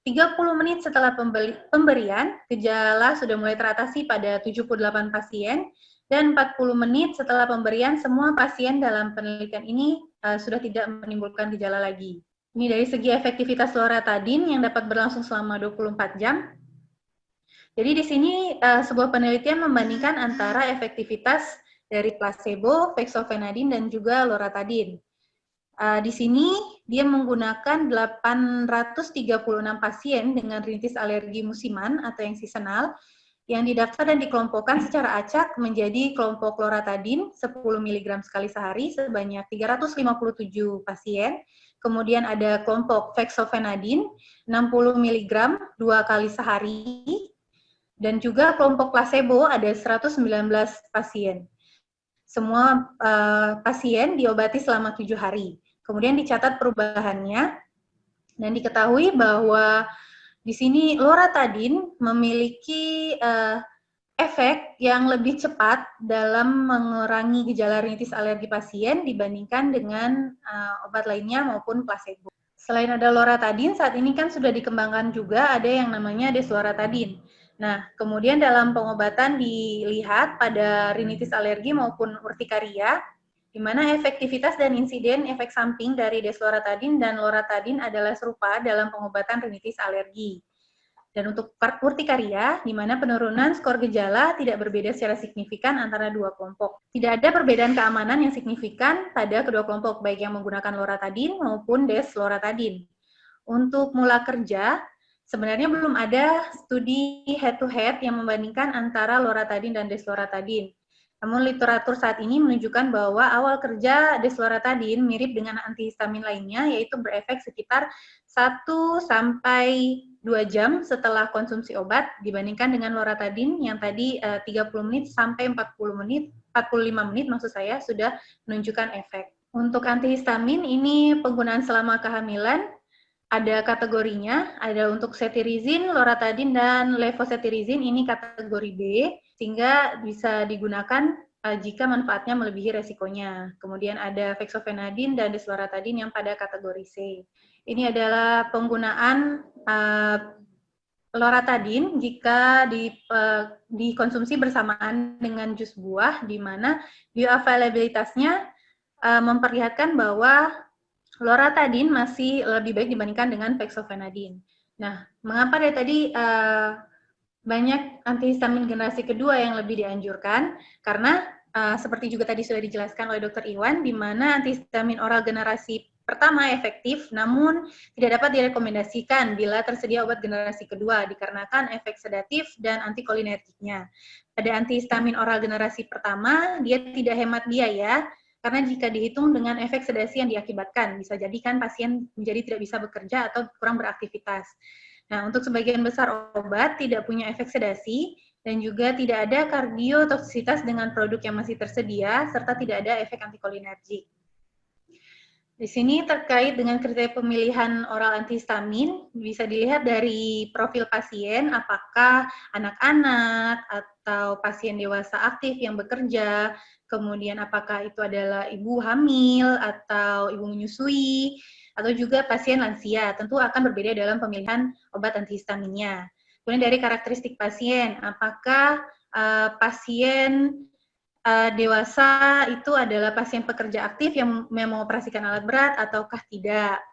30 menit setelah pemberian, gejala sudah mulai teratasi pada 78 pasien, dan 40 menit setelah pemberian, semua pasien dalam penelitian ini sudah tidak menimbulkan gejala lagi. Ini dari segi efektivitas loratadin yang dapat berlangsung selama 24 jam. Jadi di sini sebuah penelitian membandingkan antara efektivitas dari placebo, fexofenadin, dan juga loratadin. Di sini dia menggunakan 836 pasien dengan rinitis alergi musiman atau yang seasonal yang didaftar dan dikelompokkan secara acak menjadi kelompok loratadin 10 mg sekali sehari sebanyak 357 pasien. Kemudian ada kelompok fexofenadin 60 mg 2 kali sehari, dan juga kelompok placebo ada 119 pasien. Semua pasien diobati selama 7 hari. Kemudian dicatat perubahannya, dan diketahui bahwa di sini loratadin memiliki efek yang lebih cepat dalam mengurangi gejala rinitis alergi pasien dibandingkan dengan obat lainnya maupun placebo. Selain ada loratadin, saat ini kan sudah dikembangkan juga ada yang namanya desloratadin. Nah, kemudian dalam pengobatan dilihat pada rinitis alergi maupun urtikaria, di mana efektivitas dan insiden efek samping dari desloratadin dan loratadin adalah serupa dalam pengobatan rinitis alergi. Dan untuk urtikaria, di mana penurunan skor gejala tidak berbeda secara signifikan antara dua kelompok. Tidak ada perbedaan keamanan yang signifikan pada kedua kelompok, baik yang menggunakan loratadin maupun desloratadin. Untuk mula kerja, sebenarnya belum ada studi head-to-head yang membandingkan antara loratadin dan desloratadin. Namun literatur saat ini menunjukkan bahwa awal kerja desloratadin mirip dengan antihistamin lainnya, yaitu berefek sekitar 1 sampai 2 jam setelah konsumsi obat dibandingkan dengan loratadin yang tadi 30 menit sampai 45 menit maksud saya sudah menunjukkan efek. Untuk antihistamin ini penggunaan selama kehamilan ada kategorinya, ada untuk cetirizine, loratadin, dan levocetirizine, ini kategori B, sehingga bisa digunakan jika manfaatnya melebihi resikonya. Kemudian ada fexofenadin dan desloratadin yang pada kategori C. Ini adalah penggunaan loratadin jika dikonsumsi bersamaan dengan jus buah, di mana bioavailabilitasnya memperlihatkan bahwa loratadin masih lebih baik dibandingkan dengan fexofenadin. Nah, mengapa dari tadi banyak antihistamin generasi kedua yang lebih dianjurkan? Karena seperti juga tadi sudah dijelaskan oleh Dr. Iwan, di mana antihistamin oral generasi pertama efektif, namun tidak dapat direkomendasikan bila tersedia obat generasi kedua, dikarenakan efek sedatif dan antikolinergiknya. Pada antihistamin oral generasi pertama, dia tidak hemat biaya, karena jika dihitung dengan efek sedasi yang diakibatkan, bisa jadikan pasien menjadi tidak bisa bekerja atau kurang beraktivitas. Nah, untuk sebagian besar obat tidak punya efek sedasi, dan juga tidak ada kardiotoksisitas dengan produk yang masih tersedia, serta tidak ada efek antikolinergik. Di sini terkait dengan kriteria pemilihan oral antihistamin, bisa dilihat dari profil pasien, apakah anak-anak atau pasien dewasa aktif yang bekerja, kemudian apakah itu adalah ibu hamil atau ibu menyusui, atau juga pasien lansia, tentu akan berbeda dalam pemilihan obat antihistaminnya. Kemudian dari karakteristik pasien, apakah pasien dewasa itu adalah pasien pekerja aktif yang mengoperasikan alat berat ataukah tidak.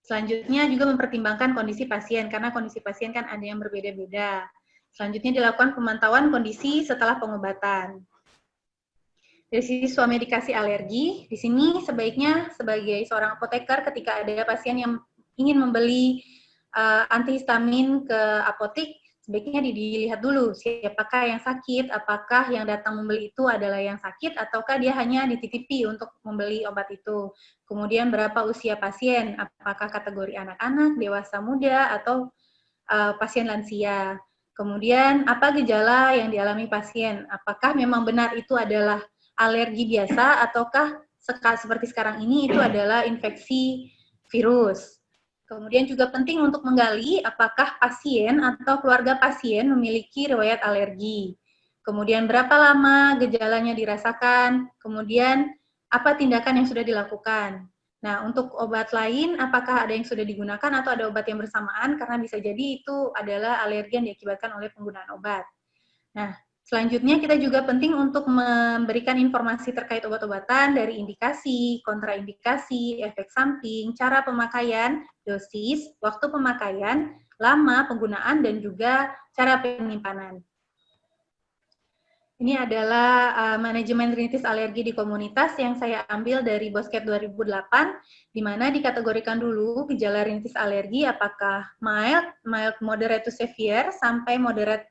Selanjutnya juga mempertimbangkan kondisi pasien, karena kondisi pasien kan ada yang berbeda-beda. Selanjutnya dilakukan pemantauan kondisi setelah pengobatan. Dari sisi swamedikasi alergi, di sini sebaiknya sebagai seorang apoteker ketika ada pasien yang ingin membeli antihistamin ke apotik, sebaiknya dilihat dulu siapakah yang sakit, apakah yang datang membeli itu adalah yang sakit ataukah dia hanya dititipi untuk membeli obat itu. Kemudian berapa usia pasien, apakah kategori anak-anak, dewasa muda, atau pasien lansia. Kemudian apa gejala yang dialami pasien, apakah memang benar itu adalah alergi biasa ataukah seperti sekarang ini itu adalah infeksi virus. Kemudian juga penting untuk menggali apakah pasien atau keluarga pasien memiliki riwayat alergi. Kemudian berapa lama gejalanya dirasakan, kemudian apa tindakan yang sudah dilakukan. Nah, untuk obat lain, apakah ada yang sudah digunakan atau ada obat yang bersamaan? Karena bisa jadi itu adalah alergi yang diakibatkan oleh penggunaan obat. Nah, selanjutnya kita juga penting untuk memberikan informasi terkait obat-obatan dari indikasi, kontraindikasi, efek samping, cara pemakaian, dosis, waktu pemakaian, lama penggunaan, dan juga cara penyimpanan. Ini adalah manajemen rinitis alergi di komunitas yang saya ambil dari Bosket 2008, di mana dikategorikan dulu gejala rinitis alergi apakah mild, moderate to severe, sampai moderate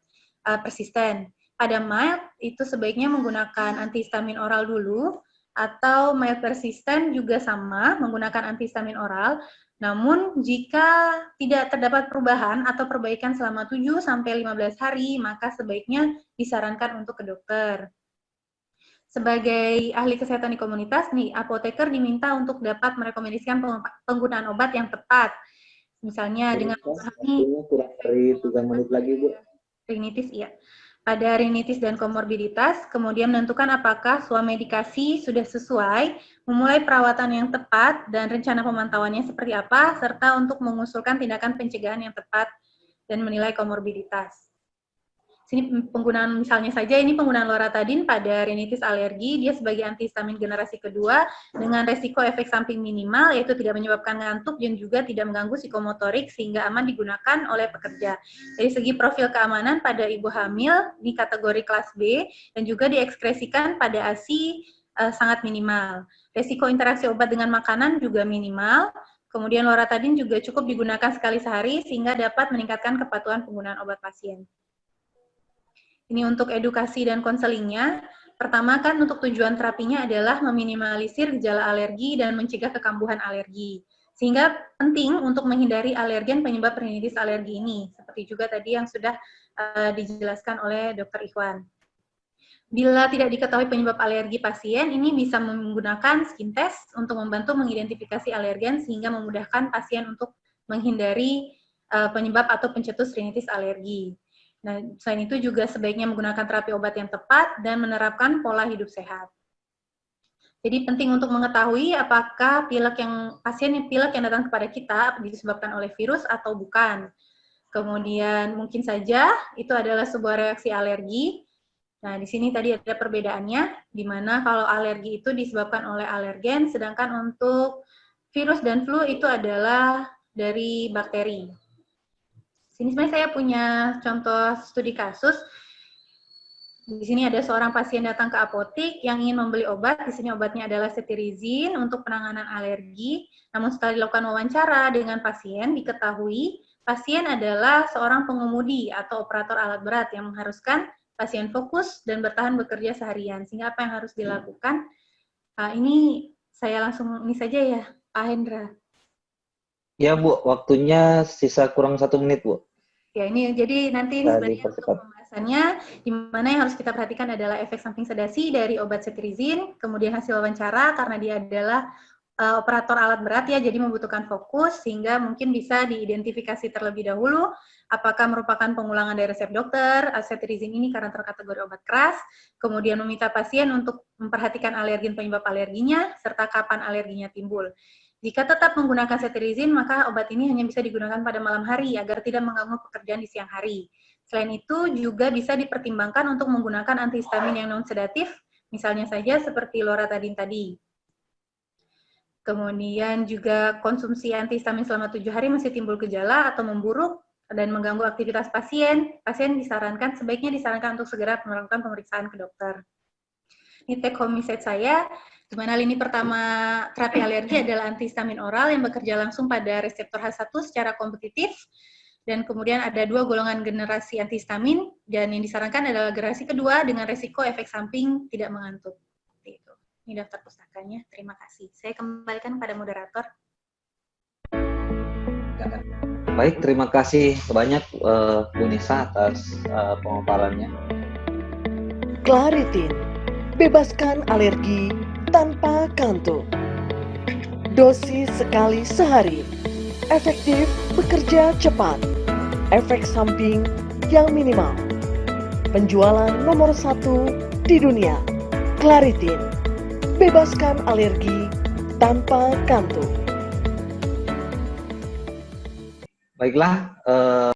persisten. Pada mild, itu sebaiknya menggunakan antihistamin oral dulu, atau mild persisten juga sama, menggunakan antihistamin oral. Namun, jika tidak terdapat perubahan atau perbaikan selama 7-15 hari, maka sebaiknya disarankan untuk ke dokter. Sebagai ahli kesehatan di komunitas, nih, apoteker diminta untuk dapat merekomendasikan penggunaan obat yang tepat. Misalnya dengan memahami kurang dari 3 menit lagi, Bu. Rinitis, iya. Pada rinitis dan komorbiditas, kemudian menentukan apakah swamedikasi sudah sesuai, memulai perawatan yang tepat, dan rencana pemantauannya seperti apa, serta untuk mengusulkan tindakan pencegahan yang tepat dan menilai komorbiditas. Sini penggunaan misalnya saja ini penggunaan loratadin pada rinitis alergi, dia sebagai antihistamin generasi kedua dengan resiko efek samping minimal, yaitu tidak menyebabkan ngantuk dan juga tidak mengganggu psikomotorik sehingga aman digunakan oleh pekerja. Dari segi profil keamanan pada ibu hamil di kategori kelas B dan juga diekskresikan pada ASI sangat minimal. Resiko interaksi obat dengan makanan juga minimal. Kemudian loratadin juga cukup digunakan sekali sehari sehingga dapat meningkatkan kepatuhan penggunaan obat pasien. Ini untuk edukasi dan konselingnya. Pertama kan untuk tujuan terapinya adalah meminimalisir gejala alergi dan mencegah kekambuhan alergi. Sehingga penting untuk menghindari alergen penyebab rinitis alergi ini. Seperti juga tadi yang sudah dijelaskan oleh Dr. Ikhwan. Bila tidak diketahui penyebab alergi pasien, ini bisa menggunakan skin test untuk membantu mengidentifikasi alergen sehingga memudahkan pasien untuk menghindari penyebab atau pencetus rinitis alergi. Nah, selain itu juga sebaiknya menggunakan terapi obat yang tepat dan menerapkan pola hidup sehat. Jadi penting untuk mengetahui apakah pasien pilek yang datang kepada kita disebabkan oleh virus atau bukan. Kemudian mungkin saja itu adalah sebuah reaksi alergi. Nah, di sini tadi ada perbedaannya, di mana kalau alergi itu disebabkan oleh alergen, sedangkan untuk virus dan flu itu adalah dari bakteri. Ini sebenarnya saya punya contoh studi kasus. Di sini ada seorang pasien datang ke apotik yang ingin membeli obat. Di sini obatnya adalah cetirizine untuk penanganan alergi. Namun setelah dilakukan wawancara dengan pasien, diketahui pasien adalah seorang pengemudi atau operator alat berat yang mengharuskan pasien fokus dan bertahan bekerja seharian. Sehingga apa yang harus dilakukan? Ini saya langsung ini saja ya, Pak Hendra. Ya, Bu. Waktunya sisa kurang 1 menit, Bu. Ya, ini jadi nanti ini sebenarnya untuk pembahasannya, di mana yang harus kita perhatikan adalah efek samping sedasi dari obat cetirizine, kemudian hasil wawancara karena dia adalah operator alat berat ya, jadi membutuhkan fokus sehingga mungkin bisa diidentifikasi terlebih dahulu apakah merupakan pengulangan dari resep dokter, cetirizine ini karena terkategori obat keras, kemudian meminta pasien untuk memperhatikan alergen penyebab alerginya, serta kapan alerginya timbul. Jika tetap menggunakan cetirizine, maka obat ini hanya bisa digunakan pada malam hari agar tidak mengganggu pekerjaan di siang hari. Selain itu, juga bisa dipertimbangkan untuk menggunakan antihistamin yang non-sedatif, misalnya saja seperti loratadin tadi. Kemudian juga konsumsi antihistamin selama 7 hari masih timbul gejala atau memburuk dan mengganggu aktivitas pasien, sebaiknya disarankan untuk segera melakukan pemeriksaan ke dokter. Ini take home message saya. Di mana lini pertama terapi alergi adalah antihistamin oral yang bekerja langsung pada reseptor H1 secara kompetitif, dan kemudian ada 2 golongan generasi antihistamin, dan yang disarankan adalah generasi kedua dengan resiko efek samping tidak mengantuk. Seperti itu. Ini daftar pustakanya. Terima kasih. Saya kembalikan kepada moderator. Baik, terima kasih banyak Bu Nisa atas pemaparannya. Claritin, bebaskan alergi tanpa kantuk. Dosis sekali sehari, efektif, bekerja cepat, efek samping yang minimal. Penjualan nomor 1 di dunia, Claritin, bebaskan alergi tanpa kantuk. Baiklah,